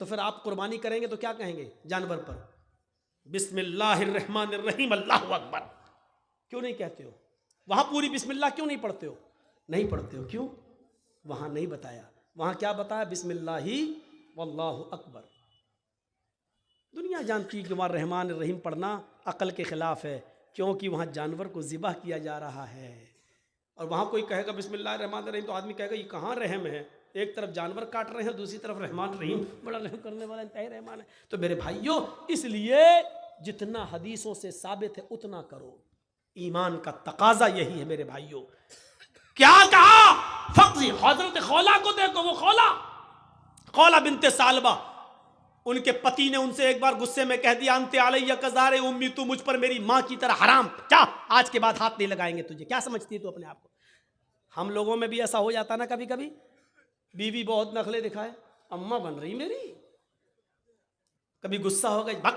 तो फिर आप कुर्बानी करेंगे तो क्या कहेंगे जानवर पर? बिस्मिल्लाहिर्रहमानिर्रहीम अल्लाहु अकबर क्यों नहीं कहते हो? वहां पूरी बिस्मिल्लाह क्यों नहीं पढ़ते हो? नहीं पढ़ते हो क्यों? वहां नहीं बताया। वहां क्या बताया? बिस्मिल्लाहि वल्लाहु अकबर। दुनिया जानती है कि वहां रहमान रहीम पढ़ना अकल के खिलाफ है, क्योंकि वहां जानवर को ज़िबह किया जा रहा है। और वहां कोई कहेगा बिस्मिल्लाह रहमान रहीम तो आदमी कहेगा ये कहाँ रहम है? एक तरफ जानवर काट रहे हैं, दूसरी तरफ रहमान रहीम, बड़ा रहम करने वाला इंतहा रहमान है। तो मेरे भाइयों, इसलिए जितना हदीसों से साबित है उतना करो। ईमान का तकाजा यही है मेरे भाइयों। क्या कहा? फक्जी हजरत खौला को देखो, वो खौला बिनते सालबा, उनके पति ने उनसे एक बार गुस्से में कह दिया अंते अलैया कज़ारे उम्मी, तू मुझ पर मेरी मां की तरह हराम, क्या आज के बाद हाथ नहीं लगाएंगे तुझे। क्या समझती है तू अपने आप को? हम लोगों में भी ऐसा हो जाता ना कभी कभी, बीवी बहुत नखले दिखाए, अम्मा बन रही मेरी, कभी गुस्सा हो गई, भक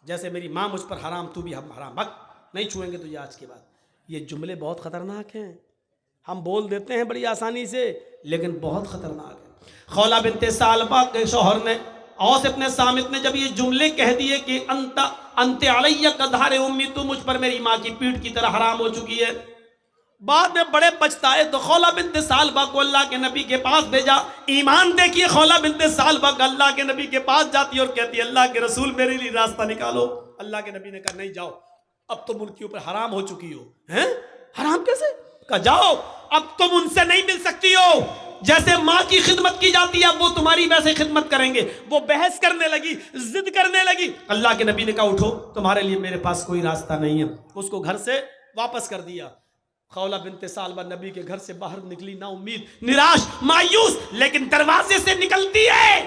जैसे मेरी माँ मुझ पर हराम तू भी हम हराम, भक नहीं छुएंगे तुझे आज के बाद। ये जुमले बहुत खतरनाक हैं, हम बोल देते हैं बड़ी आसानी से, लेकिन बहुत खतरनाक है। खौला बिनते सालबा के शौहर ने औस अपने सामित ने जब ये जुमले कह दिए कि अंते अलैया कज़ारे उम्मी, तू मुझ पर मेरी माँ की पीठ की तरह हराम हो चुकी है, बाद में बड़े पछताए तो खौला बिनते सालबा को अल्लाह के नबी के पास भेजा। ईमान देखिए, खौला बिनते सालबा अल्लाह के नबी के पास जाती और कहती अल्लाह के रसूल मेरे लिए रास्ता निकालो। अल्लाह के नबी ने कहा नहीं जाओ, अब तुम उनके ऊपर हराम हो चुकी हो। हैं? हराम कैसे? कहा जाओ, अब तुम उनसे नहीं मिल सकती हो। जैसे माँ की खिदमत की जाती है, अब वो तुम्हारी वैसे खिदमत करेंगे। वो बहस करने लगी, जिद करने लगी। अल्लाह के नबी ने कहा उठो, तुम्हारे लिए मेरे पास कोई रास्ता नहीं है। उसको घर से वापस कर दिया। खौला बिनते सालबा नबी के घर से बाहर निकली, ना उम्मीद, निराश, मायूस, लेकिन दरवाजे से निकलती है।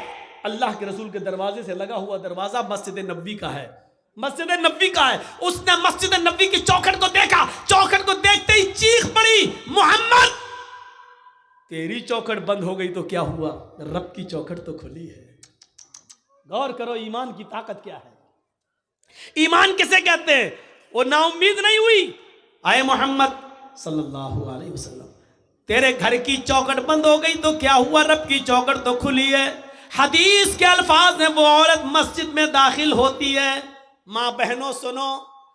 अल्लाह के रसूल के दरवाजे से लगा हुआ दरवाजा मस्जिद नबी का है, मस्जिद नबी का है। उसने मस्जिद नबी की चौखट को देखा, चौखट को देखते ही चीख पड़ी, मोहम्मद तेरी चौखट बंद हो गई तो क्या हुआ, रब की चौखट तो खुली है। गौर करो ईमान की ताकत क्या है। ईमान किसे कहते हैं? वो नाउम्मीद नहीं हुई। आए मोहम्मद सल्लल्लाहु अलैहि वसल्लम, तेरे घर की चौखट बंद हो गई तो क्या हुआ, रब की चौखट तो खुली है। हदीस के अल्फाज में वो औरत मस्जिद में दाखिल होती है। माँ बहनों सुनो,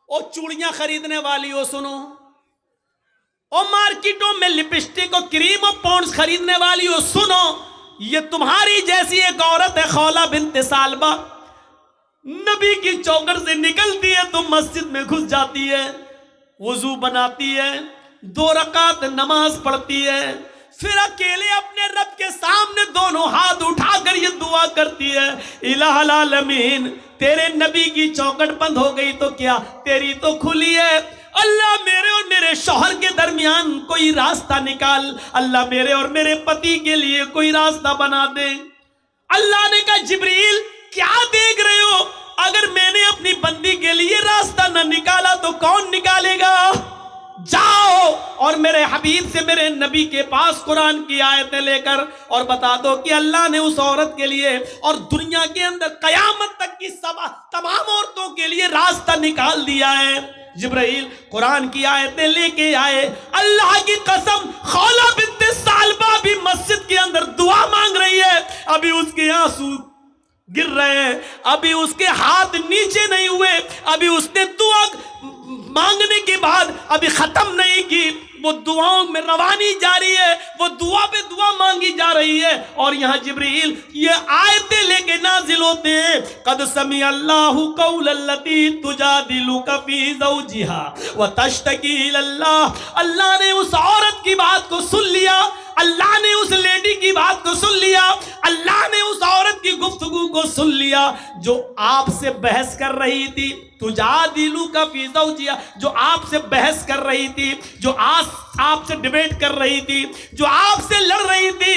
ओ चूड़ियां खरीदने वाली हो सुनो, और मार्केटों में लिपस्टिक और क्रीम और पॉन्ड्स खरीदने वाली हो सुनो, ये तुम्हारी जैसी एक औरत है खौला बिनते सालबा, नबी की चौखट से निकलती है तो मस्जिद में घुस जाती है, वुजू बनाती है, 2 रकात नमाज पढ़ती है, फिर अकेले अपने रब के सामने दोनों हाथ उठाकर ये दुआ करती है, इलाहुल आलमीन तेरे नबी की चौखट बंद हो गई तो क्या, तेरी तो खुली है। अल्लाह मेरे और मेरे शौहर के दरमियान कोई रास्ता निकाल, अल्लाह मेरे और मेरे पति के लिए कोई रास्ता बना दे। अल्लाह ने कहा जिब्रील क्या देख रहे हो, अगर मैंने अपनी बंदी के लिए रास्ता न निकाला तो कौन निकालेगा। जाओ और मेरे हबीब से, मेरे नबी के पास कुरान की आयतें लेकर और बता दो कि अल्लाह ने उस औरत के लिए और दुनिया के अंदर कयामत तक की तमाम औरतों के लिए रास्ता निकाल दिया है। जिब्राइल कुरान की आयतें लेके आए। अल्लाह की कसम खौला बिनते सालबा भी मस्जिद के अंदर दुआ मांग रही है, अभी उसके आंसू गिर रहे हैं, अभी उसके हाथ नीचे नहीं हुए, अभी उसने दुआ मांगने के बाद अभी खत्म नहीं की, वो दुआओं में रवानी जारी है, वो दुआ पे दुआ मांगी जा रही है। और यहाँ जिब्रील ये आयतें लेके नाजिल होते हैं, कद समी अल्लाहु कौलल्लती तुजादिलुका फी ज़ौजिहा व तश्तकी इलल्लाह। अल्लाह ने उस औरत की बात को सुन लिया, अल्लाह ने उस लेडी की बात को सुन लिया, अल्लाह ने उस औरत की गुफ्तगू को सुन लिया जो आपसे बहस कर रही थी, तुजादिलुका फी ज़ौजिहा, जो आपसे बहस कर रही थी, जो आपसे डिबेट कर रही थी, जो आपसे लड़ रही थी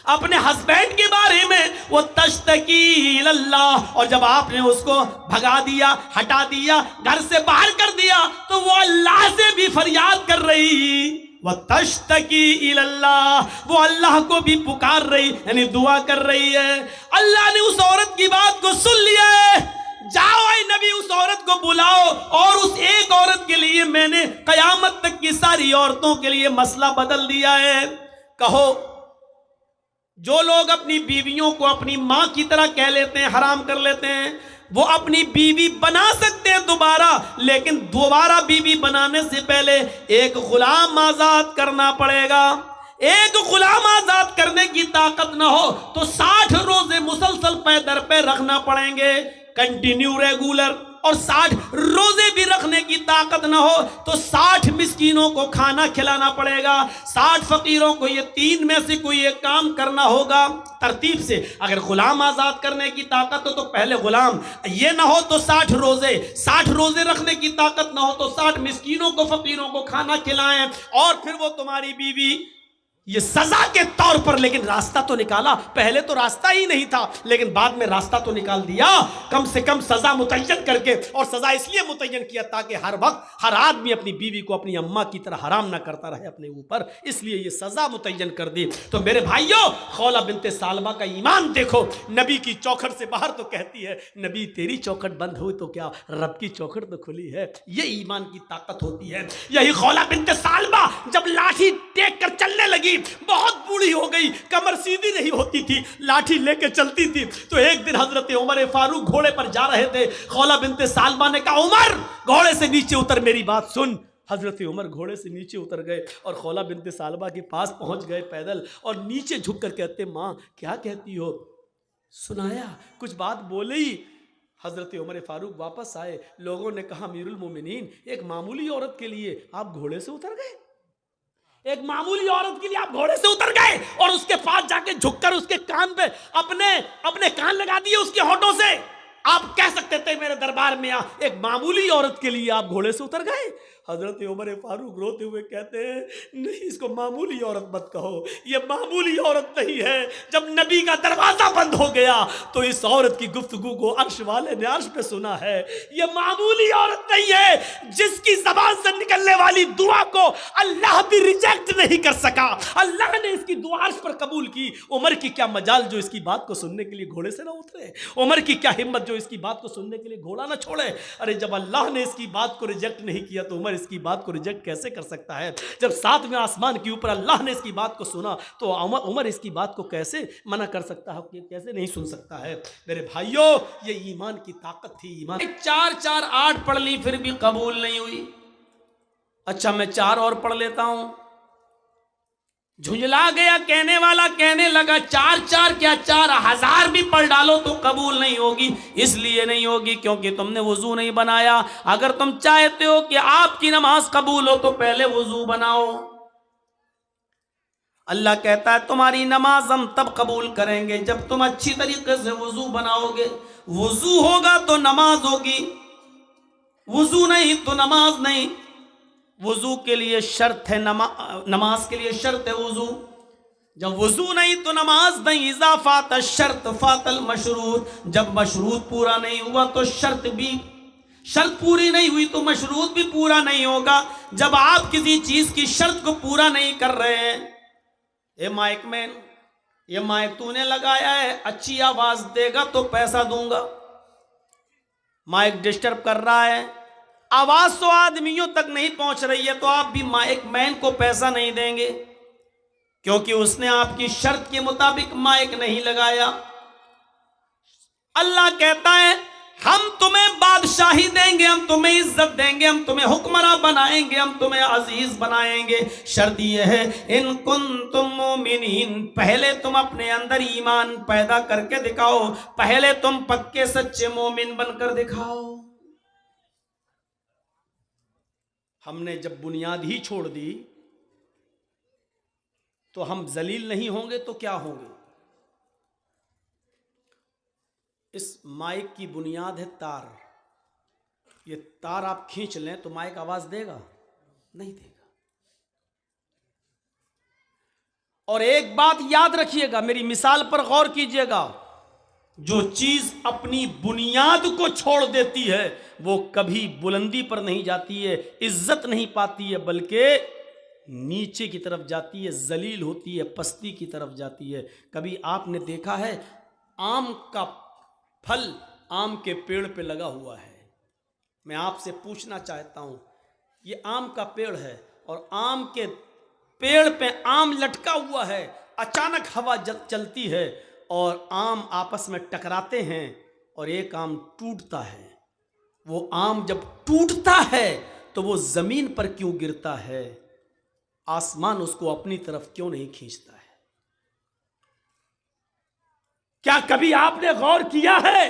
अपने हस्बैंड के बारे में, वो तश्तकी इलल्लाह। और जब आपने उसको भगा दिया, हटा दिया, घर से बाहर कर दिया, तो वो अल्लाह से भी फरियाद कर रही, वह तश्तकी इलल्लाह, वो अल्लाह को भी पुकार रही, यानी दुआ कर रही है। अल्लाह ने उस औरत की बात को सुन लिया है। जाओ ऐ नबी उस औरत को बुलाओ, और उस एक औरत के लिए मैंने कयामत तक की सारी औरतों के लिए मसला बदल दिया है। कहो जो लोग अपनी बीवियों को अपनी मां की तरह कह लेते हैं, हराम कर लेते हैं, वो अपनी बीवी बना सकते हैं दोबारा, लेकिन दोबारा बीवी बनाने से पहले एक गुलाम आजाद करना पड़ेगा। एक गुलाम आजाद करने की ताकत ना हो तो 60 रोजे मुसलसल पे दर पे रखना पड़ेंगे, कंटिन्यू रेगुलर। और 60 रोजे भी रखने की ताकत ना हो तो 60 मिस्कीनों को खाना खिलाना पड़ेगा, 60 फकीरों को। ये 3 में से कोई एक काम करना होगा तरतीब से। अगर गुलाम आजाद करने की ताकत हो तो पहले गुलाम, ये ना हो तो 60 रोजे, 60 रोजे रखने की ताकत ना हो तो 60 मिस्कीनों को, फकीरों को खाना खिलाएं, और फिर वो तुम्हारी बीवी। ये सजा के तौर पर, लेकिन रास्ता तो निकाला। पहले तो रास्ता ही नहीं था, लेकिन बाद में रास्ता तो निकाल दिया, कम से कम सजा मुतय्यन करके। और सजा इसलिए मुतय्यन किया ताकि हर वक्त हर आदमी अपनी बीवी को अपनी अम्मा की तरह हराम ना करता रहे अपने ऊपर, इसलिए ये सजा मुतय्यन कर दी। तो मेरे भाइयों, खौला बिनते सालबा का ईमान देखो। नबी की चौखट से बाहर तो कहती है, नबी तेरी चौखट बंद हुई तो क्या, रब की चौखट तो खुली है। ये ईमान की ताकत होती है। यही खौला बिनते सालबा जब लाठी टेक कर चलने लगी, बहुत बूढ़ी हो गई, कमर सीधी नहीं होती थी, लाठी लेके चलती थी। तो एक दिन हजरत उमर फारूक घोड़े पर जा रहे थे। खौला बिनते सालबा ने कहा, उमर घोड़े से नीचे उतर, मेरी बात सुन। हजरत उमर घोड़े से नीचे उतर गए और खौला बिनते सालबा के पास पहुंच गए पैदल, और नीचे झुक कर कहते, माँ क्या कहती हो, सुनाया, कुछ बात बोले ही। हजरत उमर फारूक वापस आए, लोगों ने कहा, अमीरुल मोमिनीन, एक मामूली औरत के लिए आप घोड़े से उतर गए, एक मामूली औरत के लिए आप घोड़े से उतर गए और उसके पास जाके झुककर उसके कान पे अपने कान लगा दिए उसके होठों से। आप कह सकते थे मेरे दरबार में एक मामूली औरत के लिए आप घोड़े से उतर गए। हजरत उमर फारूक रोते हुए कहते हैं, नहीं, इसको मामूली औरत मत कहो, ये मामूली औरत नहीं है। जब नबी का दरवाजा बंद हो गया तो इस औरत की गुफ्तगू को अर्श वाले ने अर्श पे सुना है। ये मामूली औरत नहीं है, जिसकी जबान से निकलने वाली दुआ को अल्लाह भी रिजेक्ट नहीं कर सका, अल्लाह ने इसकी दुआ अर्श पर कबूल की। उमर की क्या मजाल जो इसकी बात को सुनने के लिए घोड़े से ना उतरे, उमर की क्या हिम्मत जो इसकी बात को सुनने के लिए घोड़ा ना छोड़े। अरे जब अल्लाह ने इसकी बात को रिजेक्ट नहीं किया तो उमर इसकी बात को रिजेक्ट कैसे कर सकता है। जब 7वें आसमान के ऊपर अल्लाह ने इसकी बात को सुना तो उमर इसकी बात को कैसे मना कर सकता है, कैसे नहीं सुन सकता है। मेरे भाइयों, ये ईमान की ताकत थी। ईमान 4 8 पढ़ ली फिर भी कबूल नहीं हुई। अच्छा, मैं 4 और पढ़ लेता हूं। झुंझला गया कहने वाला, कहने लगा 4 क्या 4000 भी पढ़ डालो तो कबूल नहीं होगी। इसलिए नहीं होगी क्योंकि तुमने वजू नहीं बनाया। अगर तुम चाहते हो कि आपकी नमाज कबूल हो तो पहले वजू बनाओ। अल्लाह कहता है तुम्हारी नमाज हम तब कबूल करेंगे जब तुम अच्छी तरीके से वजू बनाओगे। वजू होगा तो नमाज होगी, वजू नहीं तो नमाज नहीं। वजू के लिए शर्त है, नमाज के लिए शर्त है वजू। जब वजू नहीं तो नमाज नहीं। इज़ा फात शर्त फातल मशरूत, जब मशरूत पूरा नहीं हुआ तो शर्त पूरी नहीं हुई तो मशरूत भी पूरा नहीं होगा। जब आप किसी चीज की शर्त को पूरा नहीं कर रहे हैं, ए माइक मैन, ये माइक तूने लगाया है, अच्छी आवाज देगा तो पैसा दूंगा। माइक डिस्टर्ब कर रहा है, आवाज तो आदमियों तक नहीं पहुंच रही है, तो आप भी माइक मैन को पैसा नहीं देंगे क्योंकि उसने आपकी शर्त के मुताबिक माइक नहीं लगाया। अल्लाह कहता है हम तुम्हें बादशाही देंगे, हम तुम्हें इज्जत देंगे, हम तुम्हें हुक्मरान बनाएंगे, हम तुम्हें अजीज बनाएंगे। शर्त यह है इन कुंतुम मोमिनीन, पहले तुम अपने अंदर ईमान पैदा करके दिखाओ, पहले तुम पक्के सच्चे मोमिन बनकर दिखाओ। हमने जब बुनियाद ही छोड़ दी तो हम जलील नहीं होंगे तो क्या होंगे। इस माइक की बुनियाद है तार। ये तार आप खींच लें तो माइक आवाज देगा? नहीं देगा। और एक बात याद रखिएगा, मेरी मिसाल पर गौर कीजिएगा, जो चीज अपनी बुनियाद को छोड़ देती है वो कभी बुलंदी पर नहीं जाती है, इज्जत नहीं पाती है, बल्कि नीचे की तरफ जाती है, जलील होती है, पस्ती की तरफ जाती है। कभी आपने देखा है आम का फल आम के पेड़ पे लगा हुआ है। मैं आपसे पूछना चाहता हूं, ये आम का पेड़ है और आम के पेड़ पे आम लटका हुआ है, अचानक हवा चलती है और आम आपस में टकराते हैं और एक आम टूटता है। वो आम जब टूटता है तो वो जमीन पर क्यों गिरता है? आसमान उसको अपनी तरफ क्यों नहीं खींचता है? क्या कभी आपने गौर किया है?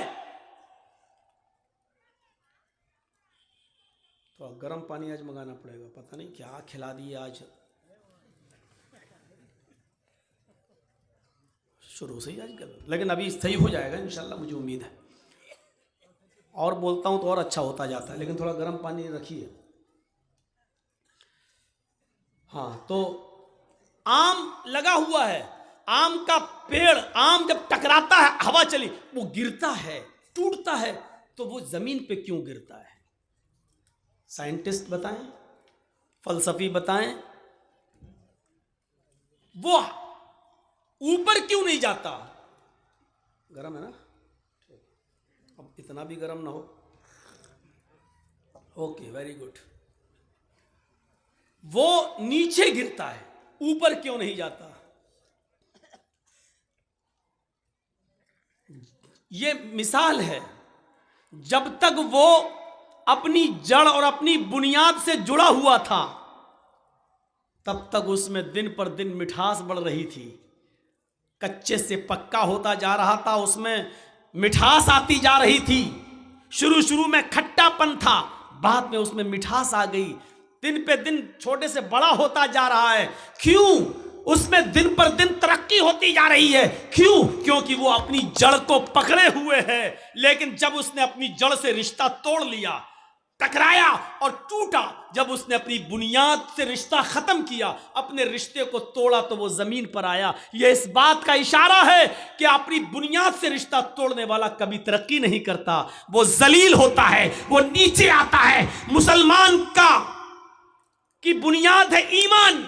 तो गर्म पानी आज मंगाना पड़ेगा, पता नहीं क्या खिला दिए आज, शुरू से ही आज गर्म, लेकिन अभी सही हो जाएगा इंशाल्लाह, मुझे उम्मीद है। और बोलता हूं तो और अच्छा होता जाता है, लेकिन थोड़ा गर्म पानी रखिए। हाँ, तो आम लगा हुआ है, आम का पेड़, आम जब टकराता है, हवा चली, वो गिरता है, टूटता है, तो वो जमीन पे क्यों गिरता है? साइंटिस्ट बताएं, फलसफी बताएं, वो ऊपर क्यों नहीं जाता? गरम है ना? अब इतना भी गरम ना हो। Okay, very good. वो नीचे गिरता है, ऊपर क्यों नहीं जाता? ये मिसाल है, जब तक वो अपनी जड़ और अपनी बुनियाद से जुड़ा हुआ था, तब तक उसमें दिन पर दिन मिठास बढ़ रही थी। कच्चे से पक्का होता जा रहा था, उसमें मिठास आती जा रही थी। शुरू में खट्टापन था, बाद में उसमें मिठास आ गई। दिन पे दिन छोटे से बड़ा होता जा रहा है। क्यों? उसमें दिन पर दिन तरक्की होती जा रही है। क्यों? क्योंकि वो अपनी जड़ को पकड़े हुए है। लेकिन जब उसने अपनी जड़ से रिश्ता तोड़ लिया, टकराया और टूटा, जब उसने अपनी बुनियाद से रिश्ता खत्म किया, अपने रिश्ते को तोड़ा, तो वो जमीन पर आया। यह इस बात का इशारा है कि अपनी बुनियाद से रिश्ता तोड़ने वाला कभी तरक्की नहीं करता, वो जलील होता है, वो नीचे आता है। मुसलमान की बुनियाद है ईमान,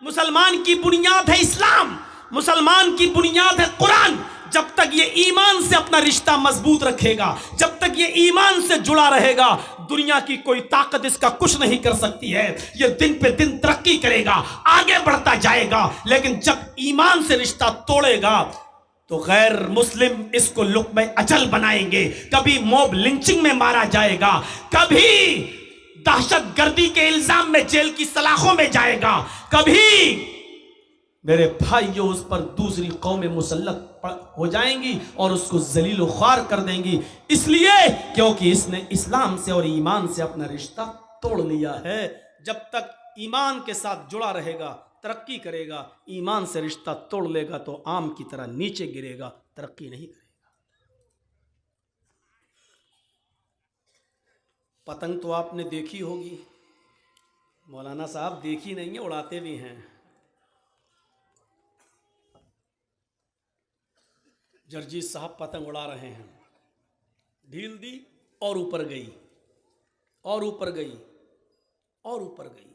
मुसलमान की बुनियाद है इस्लाम, मुसलमान की बुनियाद है कुरान। जब तक ये ईमान से अपना रिश्ता मजबूत रखेगा, जब तक ये ईमान से जुड़ा रहेगा, दुनिया की कोई ताकत इसका कुछ नहीं कर सकती है। ये दिन पे दिन तरक्की करेगा, आगे बढ़ता जाएगा। लेकिन जब ईमान से रिश्ता तोड़ेगा तो गैर मुस्लिम इसको लुक़्मे अजल बनाएंगे। कभी मॉब लिंचिंग में मारा जाएगा, कभी दहशतगर्दी के इल्जाम में जेल की सलाखों में जाएगा, कभी मेरे भाइयों उस पर दूसरी कौमें मुसल्लत हो जाएंगी और उसको जलील व ख्वार कर देंगी। इसलिए क्योंकि इसने इस्लाम से और ईमान से अपना रिश्ता तोड़ लिया है। जब तक ईमान के साथ जुड़ा रहेगा, तरक्की करेगा। ईमान से रिश्ता तोड़ लेगा तो आम की तरह नीचे गिरेगा, तरक्की नहीं करेगा। पतंग तो आपने देखी होगी, मौलाना साहब देखी नहीं है, उड़ाते भी हैं। जर्जी साहब पतंग उड़ा रहे हैं, ढील दी और ऊपर गई और ऊपर गई और ऊपर गई।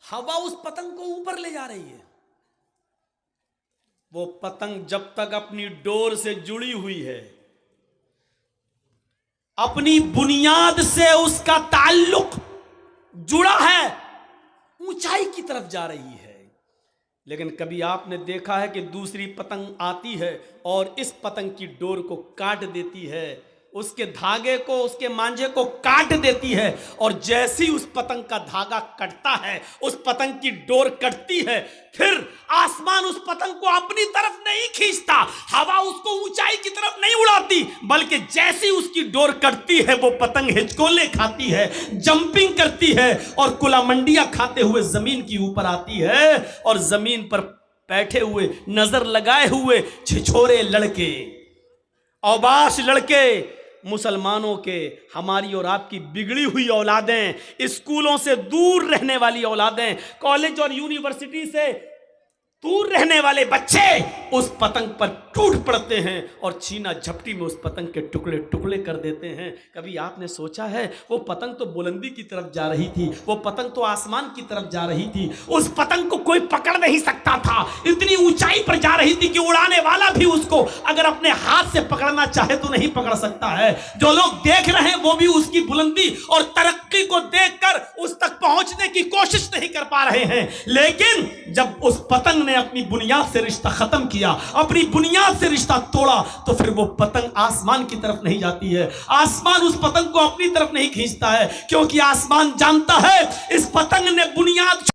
हवा उस पतंग को ऊपर ले जा रही है। वो पतंग जब तक अपनी डोर से जुड़ी हुई है, अपनी बुनियाद से उसका ताल्लुक जुड़ा है, ऊंचाई की तरफ जा रही है। लेकिन कभी आपने देखा है कि दूसरी पतंग आती है और इस पतंग की डोर को काट देती है, उसके धागे को, उसके मांझे को काट देती है, और जैसे ही उस पतंग का धागा कटता है, उस पतंग की डोर कटती है, फिर आसमान उस पतंग को अपनी तरफ नहीं खींचता, हवा उसको ऊंचाई की तरफ नहीं उड़ाती, बल्कि जैसे ही उसकी डोर कटती है वो पतंग हिचकोले खाती है, जंपिंग करती है और कुलामंडियां खाते हुए जमीन की ऊपर आती है। और जमीन पर बैठे हुए, नजर लगाए हुए छिछोरे लड़के, औबाश लड़के, मुसलमानों के, हमारी और आपकी बिगड़ी हुई औलादें, स्कूलों से दूर रहने वाली औलादें, कॉलेज और यूनिवर्सिटी से दूर रहने वाले बच्चे उस पतंग पर टूट पड़ते हैं और छीना झपटी में उस पतंग के टुकड़े टुकड़े कर देते हैं। कभी आपने सोचा है, वो पतंग तो बुलंदी की तरफ जा रही थी, वो पतंग तो आसमान की तरफ जा रही थी, उस पतंग को कोई पकड़ नहीं सकता था, इतनी ऊंचाई पर जा रही थी कि उड़ाने वाला भी उसको अगर अपने हाथ से पकड़ना चाहे तो नहीं पकड़ सकता है। जो लोग देख रहे हैं वो भी उसकी बुलंदी और तरक्की को देखकर उस तक पहुंचने की कोशिश नहीं कर पा रहे हैं। लेकिन जब उस पतंग ने अपनी बुनियाद से रिश्ता खत्म किया, अपनी बुनियाद से रिश्ता तोड़ा, तो फिर वो पतंग आसमान की तरफ नहीं जाती है, आसमान उस पतंग को अपनी तरफ नहीं खींचता है, क्योंकि आसमान जानता है इस पतंग ने बुनियाद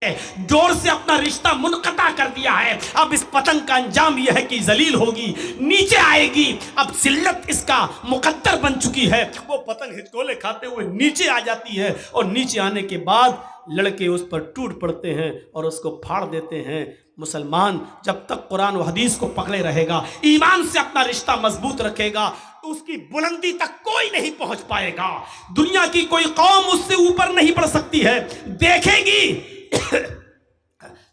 जोर से अपना रिश्ता मुनक़ता कर दिया है। अब इस पतंग का अंजाम यह है कि जलील होगी, नीचे आएगी। अब जिल्लत इसका मुकद्दर बन चुकी है। वो पतंग हिचकोले खाते हुए नीचे आ जाती है और नीचे आने के बाद लड़के उस पर टूट पड़ते हैं और उसको फाड़ देते हैं। मुसलमान जब तक कुरान और हदीस को पकड़े रहेगा, ईमान से अपना रिश्ता मजबूत रखेगा, तो उसकी बुलंदी तक कोई नहीं पहुंच पाएगा। दुनिया की कोई कौम उससे ऊपर नहीं बढ़ सकती है। देखेगी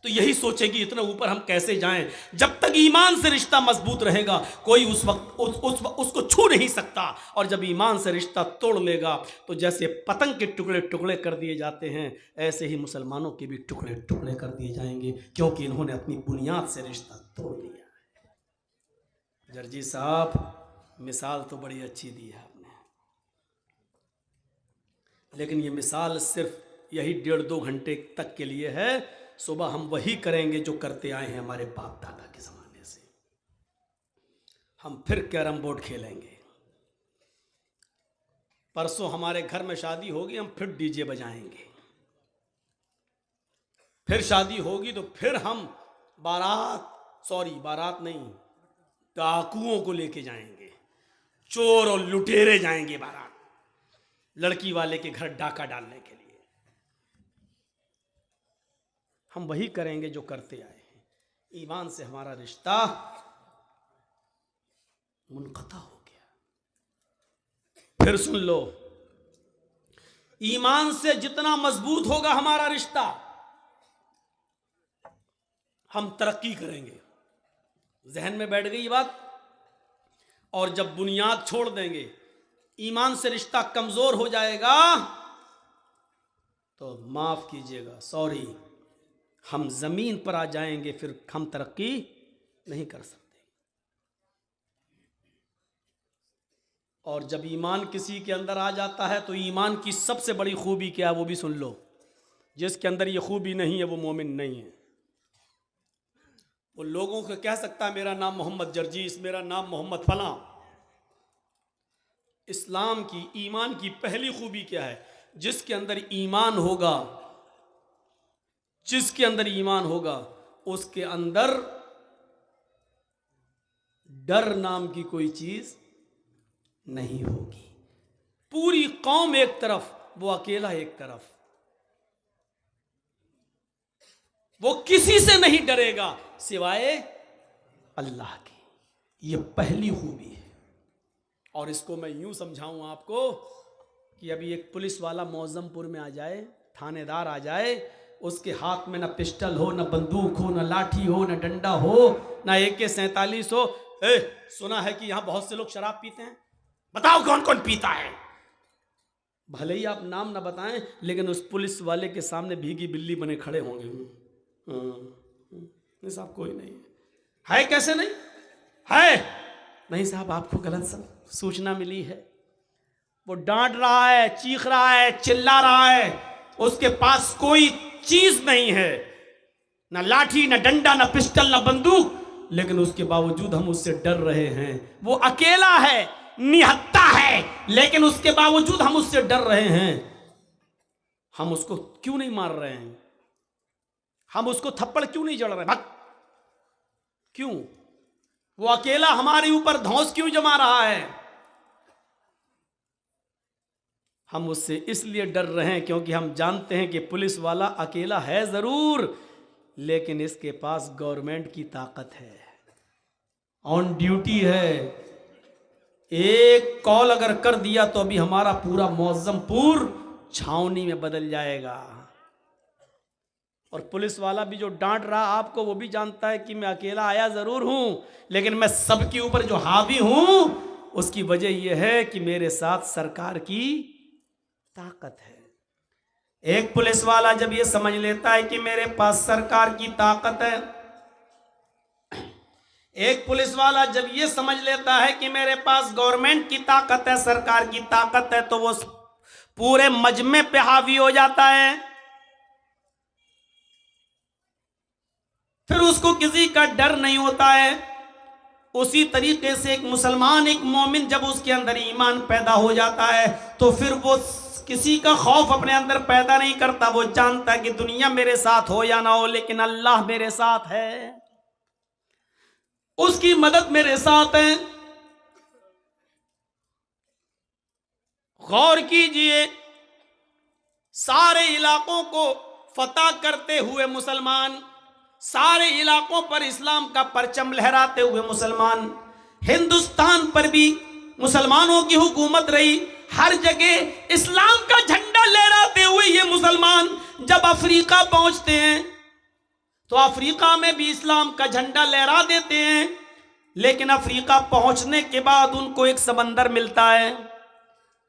तो यही सोचेगी इतना ऊपर हम कैसे जाएं। जब तक ईमान से रिश्ता मजबूत रहेगा कोई उस वक्त उसको छू नहीं सकता। और जब ईमान से रिश्ता तोड़ लेगा तो जैसे पतंग के टुकड़े टुकड़े कर दिए जाते हैं, ऐसे ही मुसलमानों के भी टुकड़े टुकड़े कर दिए जाएंगे, क्योंकि इन्होंने अपनी बुनियाद से रिश्ता तोड़ दिया है। जर्जी साहब मिसाल तो बड़ी अच्छी दी है आपने, लेकिन ये मिसाल सिर्फ यही 1.5-2 घंटे तक के लिए है। सुबह हम वही करेंगे जो करते आए हैं हमारे बाप दादा के ज़माने से। हम फिर कैरम बोर्ड खेलेंगे। परसों हमारे घर में शादी होगी, हम फिर डीजे बजाएंगे। फिर शादी होगी तो फिर हम बारात नहीं, डाकुओं को लेके जाएंगे। चोर और लुटेरे जाएंगे बारात, लड़की वाले के घर डाका डालने के लिए। हम वही करेंगे जो करते आए हैं। ईमान से हमारा रिश्ता मुनक़ता हो गया। फिर सुन लो, ईमान से जितना मजबूत होगा हमारा रिश्ता, हम तरक्की करेंगे। जहन में बैठ गई ये बात। और जब बुनियाद छोड़ देंगे, ईमान से रिश्ता कमजोर हो जाएगा, तो माफ कीजिएगा, सॉरी, हम जमीन पर आ जाएंगे, फिर हम तरक्की नहीं कर सकते। और जब ईमान किसी के अंदर आ जाता है तो ईमान की सबसे बड़ी खूबी क्या है वो भी सुन लो। जिसके अंदर ये खूबी नहीं है वो मोमिन नहीं है। वो लोगों को कह सकता है मेरा नाम मोहम्मद जर्जीस, मेरा नाम मोहम्मद फलां। इस्लाम की, ईमान की पहली खूबी क्या है? जिसके अंदर ईमान होगा, जिसके अंदर ईमान होगा उसके अंदर डर नाम की कोई चीज नहीं होगी। पूरी कौम एक तरफ, वो अकेला एक तरफ, वो किसी से नहीं डरेगा सिवाय अल्लाह की। ये पहली खूबी है। और इसको मैं यूं समझाऊं आपको कि अभी एक पुलिस वाला मौजमपुर में आ जाए, थानेदार आ जाए, उसके हाथ में ना पिस्टल हो, ना बंदूक हो, ना लाठी हो, ना डंडा हो, ना AK-47 हो। सुना है कि यहां बहुत से लोग शराब पीते हैं, बताओ कौन कौन पीता है? भले ही आप नाम ना बताएं, लेकिन उस पुलिस वाले के सामने भीगी बिल्ली बने खड़े होंगे। नहीं साहब कोई नहीं है। कैसे नहीं है? नहीं साहब आपको गलत सूचना मिली है। वो डांट रहा है, चीख रहा है, चिल्ला रहा है, उसके पास कोई चीज नहीं है, ना लाठी, ना डंडा, ना पिस्टल, ना बंदूक, लेकिन उसके बावजूद हम उससे डर रहे हैं। वो अकेला है, निहत्था है, लेकिन उसके बावजूद हम उससे डर रहे हैं। हम उसको क्यों नहीं मार रहे हैं? हम उसको थप्पड़ क्यों नहीं जड़ रहे? भाग क्यों? वो अकेला हमारे ऊपर धौंस क्यों जमा रहा है? हम उससे इसलिए डर रहे हैं क्योंकि हम जानते हैं कि पुलिस वाला अकेला है जरूर, लेकिन इसके पास गवर्नमेंट की ताकत है, ऑन ड्यूटी है। एक कॉल अगर कर दिया तो अभी हमारा पूरा मौजमपुर छावनी में बदल जाएगा। और पुलिस वाला भी जो डांट रहा आपको, वो भी जानता है कि मैं अकेला आया जरूर हूं, लेकिन मैं सबके ऊपर जो हावी हूं उसकी वजह यह है कि मेरे साथ सरकार की ताकत है। एक पुलिस वाला जब ये समझ लेता है कि मेरे पास सरकार की ताकत है, एक पुलिस वाला जब ये समझ लेता है कि मेरे पास गवर्नमेंट की ताकत है, सरकार की ताकत है, तो वो पूरे मजमे पे हावी हो जाता है। फिर उसको किसी का डर नहीं होता है। उसी तरीके से एक मुसलमान, एक मोमिन, जब उसके अंदर ईमान पैदा हो जाता है तो फिर वो किसी का खौफ अपने अंदर पैदा नहीं करता। वो जानता है कि दुनिया मेरे साथ हो या ना हो, लेकिन अल्लाह मेरे साथ है, उसकी मदद मेरे साथ है। गौर कीजिए, सारे इलाकों को फतह करते हुए मुसलमान, सारे इलाकों पर इस्लाम का परचम लहराते हुए मुसलमान, हिंदुस्तान पर भी मुसलमानों की हुकूमत रही, हर जगह इस्लाम का झंडा लहराते हुए ये मुसलमान जब अफ्रीका पहुंचते हैं तो अफ्रीका में भी इस्लाम का झंडा लहरा देते हैं। लेकिन अफ्रीका पहुंचने के बाद उनको एक समंदर मिलता है।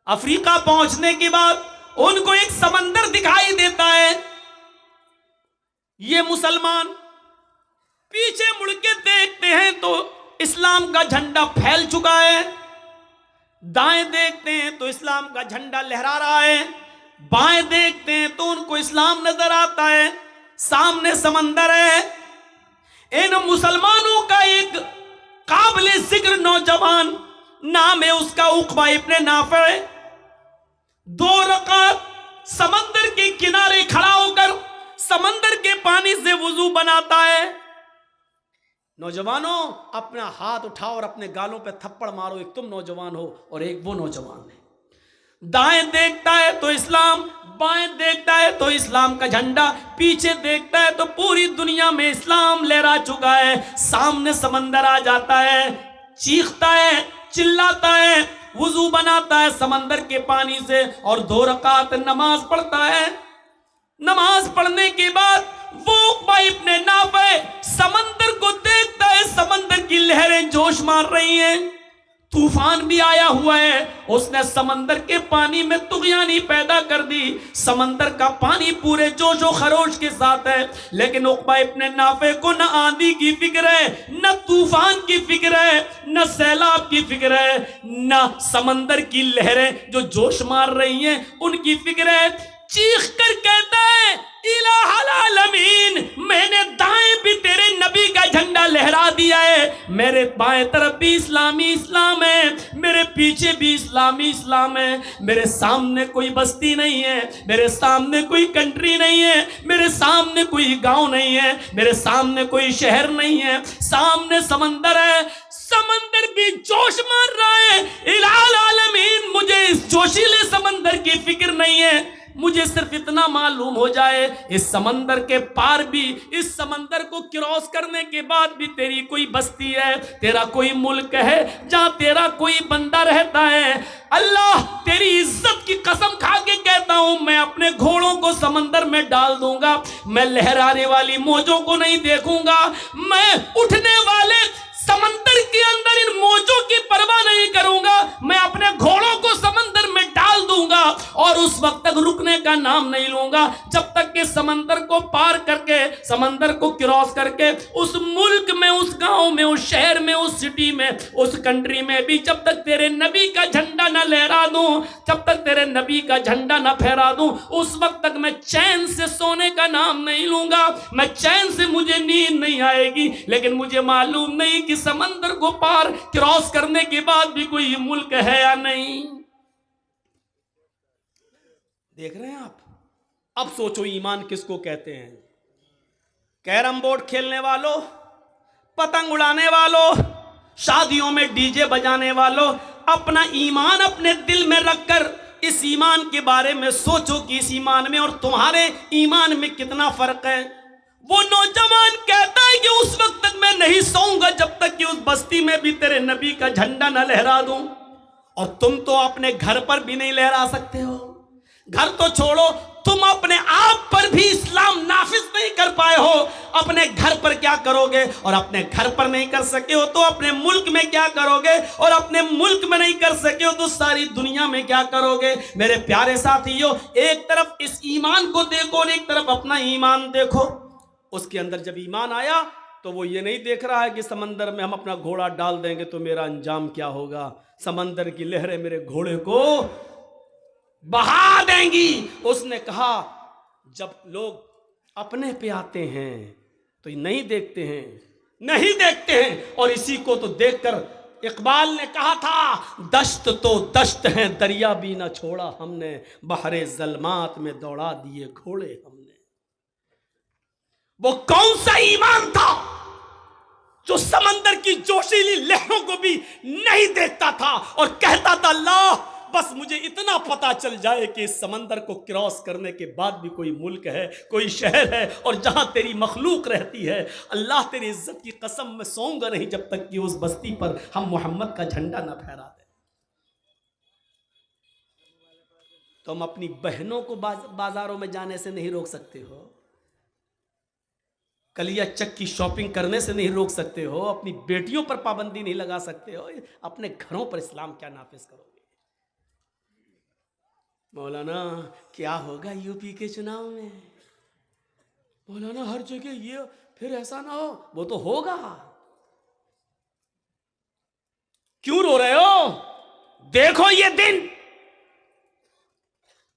अफ्रीका पहुंचने के बाद उनको एक समंदर दिखाई देता है। ये मुसलमान पीछे मुड़ के देखते हैं तो इस्लाम का झंडा फैल चुका है। दाएं देखते हैं तो इस्लाम का झंडा लहरा रहा है। बाएं देखते हैं तो उनको इस्लाम नजर आता है। सामने समंदर है। इन मुसलमानों का एक काबिले जिक्र नौजवान, नाम है उसका उक़बा इब्न नाफ़े, 2 रकात समंदर के किनारे खड़ा होकर समंदर के पानी से वुजू बनाता है। नौजवानों, अपना हाथ उठाओ और अपने गालों पे थप्पड़ मारो। एक तुम नौजवान हो और एक वो नौजवान है। दाएं देखता है तो इस्लाम, बाएं देखता है तो इस्लाम का झंडा, पीछे देखता है तो पूरी दुनिया में इस्लाम लहरा चुका है। सामने समंदर आ जाता है, चीखता है, चिल्लाता है, वुजू बनाता है समंदर के पानी से और 2 रकात नमाज पढ़ता है। नमाज पढ़ने के बाद वो उक़बा इब्न नाफ़े समंदर को देखता है। समंदर की लहरें जोश मार रही हैं, तूफान भी आया हुआ है। उसने समंदर के पानी में तुग़यानी पैदा कर दी। समंदर का पानी पूरे जोशो खरोश के साथ है, लेकिन उक़बा इब्न नाफ़े को न आंधी की फिक्र है, न तूफान की फिक्र है, न सैलाब की फिक्र है, न समंदर की लहरें जो जोश मार रही हैं उनकी फिक्र है। चीख कर कहता है, इलाहल आलमीन, मैंने दाएं भी तेरे नबी का झंडा लहरा दिया है, मेरे बाएं तरफ भी इस्लामी इस्लाम है, मेरे पीछे भी इस्लामी इस्लाम है। मेरे सामने कोई बस्ती नहीं है, मेरे सामने कोई कंट्री नहीं है, मेरे सामने कोई गांव नहीं है, मेरे सामने कोई शहर नहीं है, सामने समंदर है। समंदर भी जोश मार रहा है। इलाहल आलमीन, मुझे इस जोशीले समंदर की फिक्र नहीं है। मुझे सिर्फ इतना मालूम हो जाए, इस समंदर के पार भी, इस समंदर को क्रॉस करने के बाद भी तेरी कोई बस्ती है, तेरा कोई मुल्क है जहां तेरा कोई बंदा रहता है। अल्लाह, तेरी इज्जत की कसम खा के कहता हूं, मैं अपने घोड़ों को समंदर में डाल दूंगा, मैं लहराने वाली मौजों को नहीं देखूंगा, मैं उठने वाले समंदर के अंदर इन मौजों की परवाह नहीं करूंगा, मैं अपने घोड़ों को समंदर में डाल दूंगा और उस वक्त तक रुकने का नाम नहीं लूंगा जब तक कि समंदर को पार करके, समंदर को क्रॉस करके उस मुल्क में, उस गांव में, उस शहर में, उस सिटी में, उस कंट्री में भी जब तक तेरे नबी का झंडा न लहरा दूं, जब तक तेरे नबी का झंडा न फहरा दूं, उस वक्त तक मैं चैन से सोने का नाम नहीं लूंगा, मैं चैन से, मुझे नींद नहीं आएगी। लेकिन मुझे मालूम नहीं कि समंदर को पार क्रॉस करने के बाद भी कोई मुल्क है या नहीं। देख रहे हैं आप? अब सोचो, ईमान किसको कहते हैं? कैरम बोर्ड खेलने वालों, पतंग उड़ाने वालों, शादियों में डीजे बजाने वालों, अपना ईमान अपने दिल में रखकर इस ईमान के बारे में सोचो कि इस ईमान में और तुम्हारे ईमान में कितना फर्क है। वो नौजवान कहता है कि उस वक्त तक मैं नहीं सोऊंगा जब तक कि उस बस्ती में भी तेरे नबी का झंडा न लहरा दूं। और तुम तो अपने घर पर भी नहीं लहरा सकते हो। घर तो छोड़ो, तुम अपने आप पर भी इस्लाम नाफिज नहीं कर पाए हो। अपने घर पर क्या करोगे? और अपने घर पर नहीं कर सके हो तो अपने मुल्क में क्या करोगे? और अपने मुल्क में नहीं कर सके हो तो सारी दुनिया में क्या करोगे? मेरे प्यारे साथियों, एक तरफ इस ईमान को देखो और एक तरफ अपना ईमान देखो। उसके अंदर जब ईमान आया तो वो ये नहीं देख रहा है कि समंदर में हम अपना घोड़ा डाल देंगे तो मेरा अंजाम क्या होगा, समंदर की लहरें मेरे घोड़े को बहा देंगी। उसने कहा जब लोग अपने पे आते हैं तो नहीं देखते हैं, नहीं देखते हैं। और इसी को तो देखकर इकबाल ने कहा था, दश्त तो दश्त है दरिया भी ना छोड़ा हमने, बहरे ज़ल्मात में दौड़ा दिए घोड़े हमने। वो कौन सा ईमान था जो समंदर की जोशीली लहरों को भी नहीं देखता था और कहता था, अल्लाह बस मुझे इतना पता चल जाए कि इस समंदर को क्रॉस करने के बाद भी कोई मुल्क है, कोई शहर है और जहां तेरी मखलूक रहती है। अल्लाह तेरी इज्जत की कसम मैं सोऊंगा नहीं जब तक कि उस बस्ती पर हम मोहम्मद का झंडा ना फहरा दें। तुम अपनी बहनों को बाजारों में जाने से नहीं रोक सकते हो, कलिया चक की शॉपिंग करने से नहीं रोक सकते हो, अपनी बेटियों पर पाबंदी नहीं लगा सकते हो, अपने घरों पर इस्लाम क्या नाफिज करोगे। मौलाना क्या होगा यूपी के चुनाव में, मौलाना हर जगह ये, फिर ऐसा ना हो, वो तो होगा। क्यों रो रहे हो, देखो ये दिन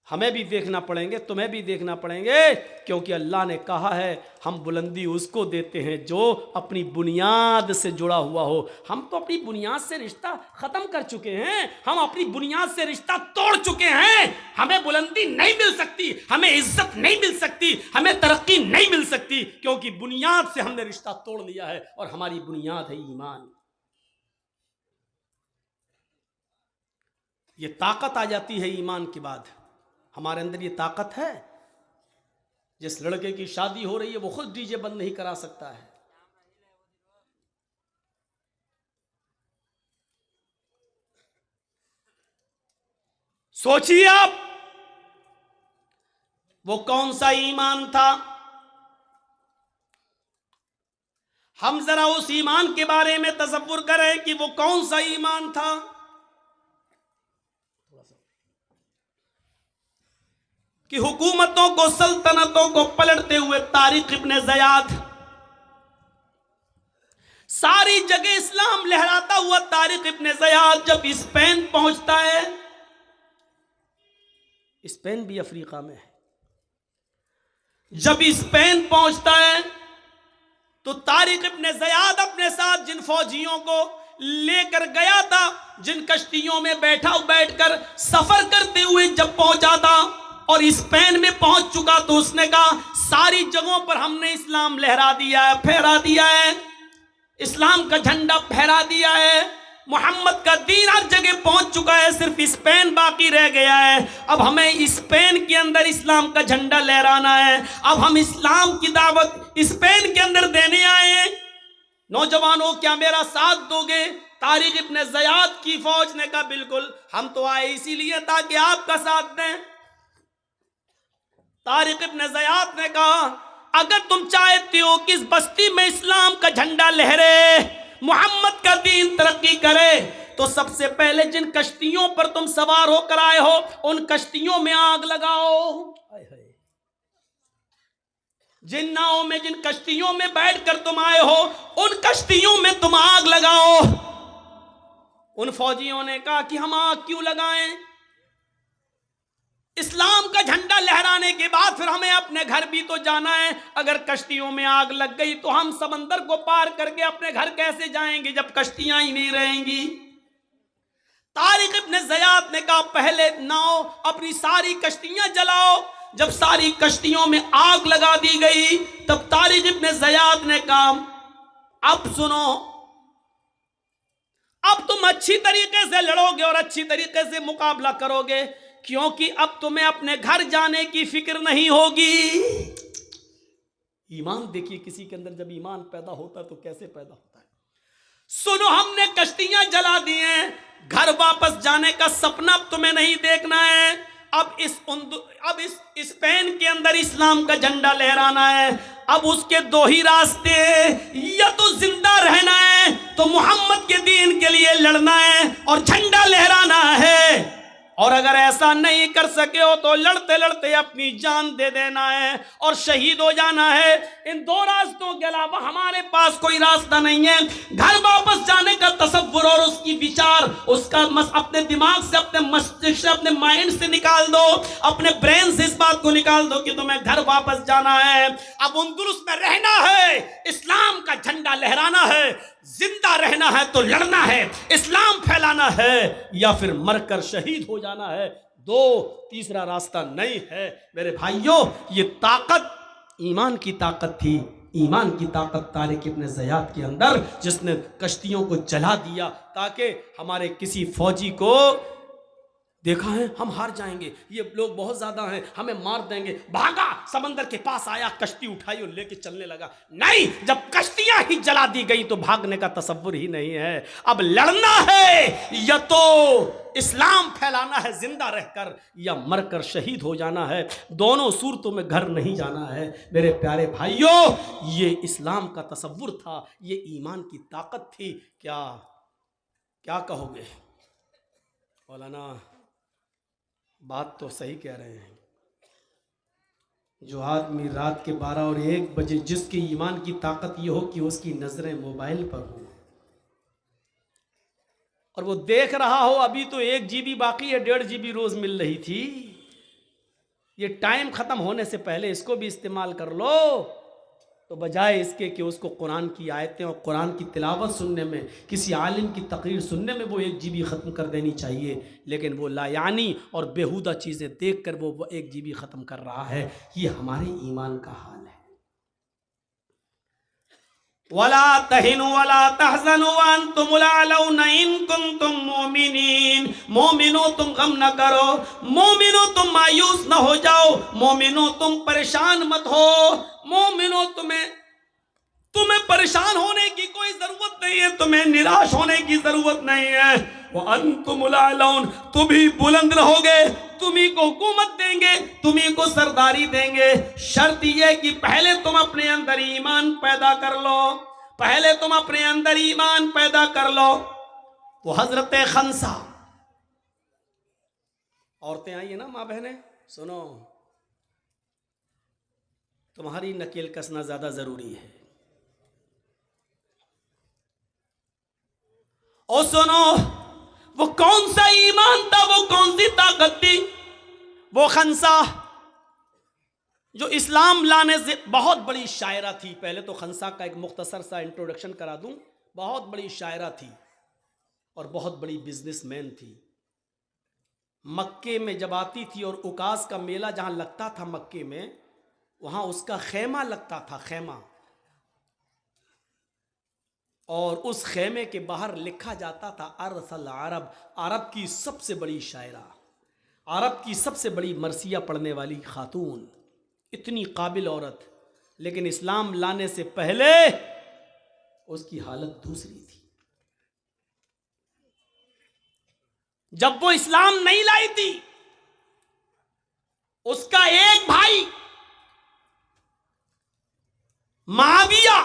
हमें भी देखना पड़ेंगे, तुम्हें भी देखना पड़ेंगे, क्योंकि अल्लाह ने कहा है हम बुलंदी उसको देते हैं जो अपनी बुनियाद से जुड़ा हुआ हो। हम तो अपनी बुनियाद से रिश्ता खत्म कर चुके हैं, हम अपनी बुनियाद से रिश्ता तोड़ चुके हैं। हमें बुलंदी नहीं मिल सकती, हमें इज्जत नहीं मिल सकती, हमें तरक्की नहीं मिल सकती, क्योंकि बुनियाद से हमने रिश्ता तोड़ लिया है और हमारी बुनियाद है ईमान। ये ताकत आ जाती है ईमान के बाद, हमारे अंदर ये ताकत है। जिस लड़के की शादी हो रही है वो खुद डीजे बंद नहीं करा सकता है, सोचिए आप वो कौन सा ईमान था। हम जरा उस ईमान के बारे में तसव्वुर करें कि वो कौन सा ईमान था। कि हुकूमतों को, सल्तनतों को पलटते हुए तारिक इब्ने ज़ियाद, सारी जगह इस्लाम लहराता हुआ तारिक इब्ने ज़ियाद जब स्पेन पहुंचता है, स्पेन भी अफ्रीका में है, जब स्पेन पहुंचता है तो तारिक इब्ने ज़ियाद अपने साथ जिन फौजियों को लेकर गया था, जिन कश्तियों में बैठकर सफर करते हुए जब पहुंचा था और स्पेन में पहुंच चुका तो उसने कहा सारी जगहों पर हमने इस्लाम लहरा दिया है, फहरा दिया है, इस्लाम का झंडा फहरा दिया है, मोहम्मद का दीन हर जगह पहुंच चुका है, सिर्फ स्पेन बाकी रह गया है। अब हमें स्पेन के अंदर इस्लाम का झंडा लहराना है, अब हम इस्लाम की दावत स्पेन के अंदर देने आए हैं। नौजवानों क्या मेरा साथ दोगे? तारिक इब्ने ज़ियाद की फौज ने कहा बिल्कुल, हम तो आए इसीलिए ताकि आपका साथ दें। तारिक इब्ने ज़ियाद ने कहा अगर तुम चाहते हो कि इस बस्ती में इस्लाम का झंडा लहरे, मोहम्मद का दीन तरक्की करे, तो सबसे पहले जिन कश्तियों पर तुम सवार होकर आए हो उन कश्तियों में आग लगाओ। जिन नावों में, जिन कश्तियों में बैठकर तुम आए हो उन कश्तियों में तुम आग लगाओ। उन फौजियों ने कहा कि हम आग क्यों लगाएं? इस्लाम का झंडा लहराने के बाद फिर हमें अपने घर भी तो जाना है। अगर कश्तियों में आग लग गई तो हम समंदर को पार करके अपने घर कैसे जाएंगे जब कश्तियां ही नहीं रहेंगी? तारिक इब्ने ज़ियाद ने कहा पहले नाव अपनी सारी कश्तियां जलाओ। जब सारी कश्तियों में आग लगा दी गई तब तारिक इब्ने ज़ियाद ने कहा अब सुनो, अब तुम अच्छी तरीके से लड़ोगे और अच्छी तरीके से मुकाबला करोगे, क्योंकि अब तुम्हें अपने घर जाने की फिक्र नहीं होगी। ईमान देखिए किसी के अंदर जब ईमान पैदा होता है तो कैसे पैदा होता है। सुनो, हमने कश्तियां जला दी हैं, घर वापस जाने का सपना अब तुम्हें नहीं देखना है। अब इस स्पेन के अंदर इस्लाम का झंडा लहराना है। अब उसके दो ही रास्ते हैं, या तो जिंदा रहना है तो मोहम्मद के दीन के लिए लड़ना है और झंडा लहराना है, और अगर ऐसा नहीं कर सके हो तो लड़ते लड़ते अपनी जान दे देना है और शहीद हो जाना है। इन दो रास्तों के अलावा हमारे पास कोई रास्ता नहीं है। घर वापस जाने का तसव्वुर और उसकी विचार, उसका अपने दिमाग से, अपने मस्तिष्क से, अपने माइंड से निकाल दो, अपने ब्रेन से इस बात को निकाल दो कि तुम्हें घर वापस जाना है। अब अंदलुस में रहना है, इस्लाम का झंडा लहराना है, जिंदा रहना है तो लड़ना है, इस्लाम फैलाना है, या फिर मरकर शहीद हो जाना है। तीसरा रास्ता नहीं है। मेरे भाइयों, ये ताकत ईमान की ताकत थी। ईमान की ताकत तारिक इब्न ज़ियाद के अंदर, जिसने कश्तियों को जला दिया ताकि हमारे किसी फौजी को देखा है हम हार जाएंगे, ये लोग बहुत ज्यादा हैं, हमें मार देंगे, भागा, समंदर के पास आया, कश्ती उठाई और लेके चलने लगा। नहीं, जब कश्तियां ही जला दी गई तो भागने का तसव्वुर ही नहीं है। अब लड़ना है, या तो इस्लाम फैलाना है जिंदा रहकर, या मरकर शहीद हो जाना है। दोनों सूरतों में घर नहीं जाना है। मेरे प्यारे भाइयों, ये इस्लाम का तसव्वुर था, ये ईमान की ताकत थी। क्या कहोगे मौलाना? बात तो सही कह रहे हैं। जो आदमी रात के 12 और 1 बजे, जिसके ईमान की ताकत ये हो कि उसकी नजरें मोबाइल पर हो और वो देख रहा हो अभी तो 1 GB बाकी है, 1.5 GB रोज मिल रही थी, ये टाइम खत्म होने से पहले इसको भी इस्तेमाल कर लो, तो बजाय इसके कि उसको कुरान की आयतें और कुरान की तिलावत सुनने में, किसी आलिम की तकरीर सुनने में वो 1 GB ख़त्म कर देनी चाहिए, लेकिन वो लायानी और बेहुदा चीज़ें देख कर वो 1 GB ख़त्म कर रहा है। ये हमारे ईमान का हाल है। वला तहिनु वला तहज़नु व अंतुमुल अलौना इन कुंतुम मोमिनीन। मोमिनो तुम गम न करो, मोमिनो तुम मायूस न हो जाओ, मोमिनो तुम परेशान मत हो, मोमिनो तुम्हें परेशान होने की कोई जरूरत नहीं है, तुम्हें निराश होने की जरूरत नहीं है। वो अंतुमुल अलौन, तुम ही बुलंद रहोगे, तुम्ही को हुकूमत देंगे, तुम्ही को सरदारी देंगे। शर्त यह कि पहले तुम अपने अंदर ईमान पैदा कर लो, पहले तुम अपने अंदर ईमान पैदा कर लो। वो हजरत खंसा, औरतें आई है ना माँ बहनें, सुनो, तुम्हारी नकेल कसना ज्यादा जरूरी है। और सुनो, वो कौन सा ईमान था, वो कौन सी ताकत थी? वो खंसा जो इस्लाम लाने से बहुत बड़ी शायरा थी। पहले तो खंसा का एक मुख्तसर सा इंट्रोडक्शन करा दूं। बहुत बड़ी शायरा थी और बहुत बड़ी बिजनेसमैन थी। मक्के में जब आती थी और उकास का मेला जहां लगता था मक्के में, वहां उसका खेमा लगता था, खेमा, और उस खेमे के बाहर लिखा जाता था अरसल अरब, अरब की सबसे बड़ी शायरा, अरब की सबसे बड़ी मरसिया पढ़ने वाली खातून, इतनी काबिल औरत। लेकिन इस्लाम लाने से पहले उसकी हालत दूसरी थी। जब वो इस्लाम नहीं लाई थी, उसका एक भाई माविया,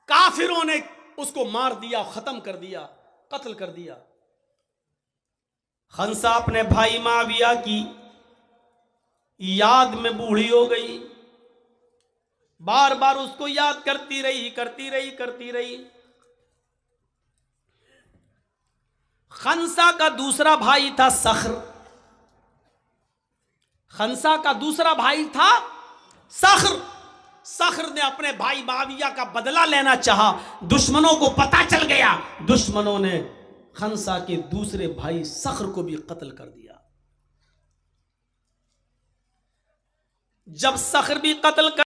काफिरों ने उसको मार दिया, खत्म कर दिया, कत्ल कर दिया। खंसा अपने भाई माविया की याद में बूढ़ी हो गई, बार बार उसको याद करती रही। खंसा का दूसरा भाई था सख्र, खंसा का दूसरा भाई था सख्र। सख्र ने अपने भाई माविया का बदला लेना चाहा, दुश्मनों को पता चल गया, दुश्मनों ने खंसा के दूसरे भाई सख्र को भी कत्ल कर दिया। जब सख्र भी कत्ल कर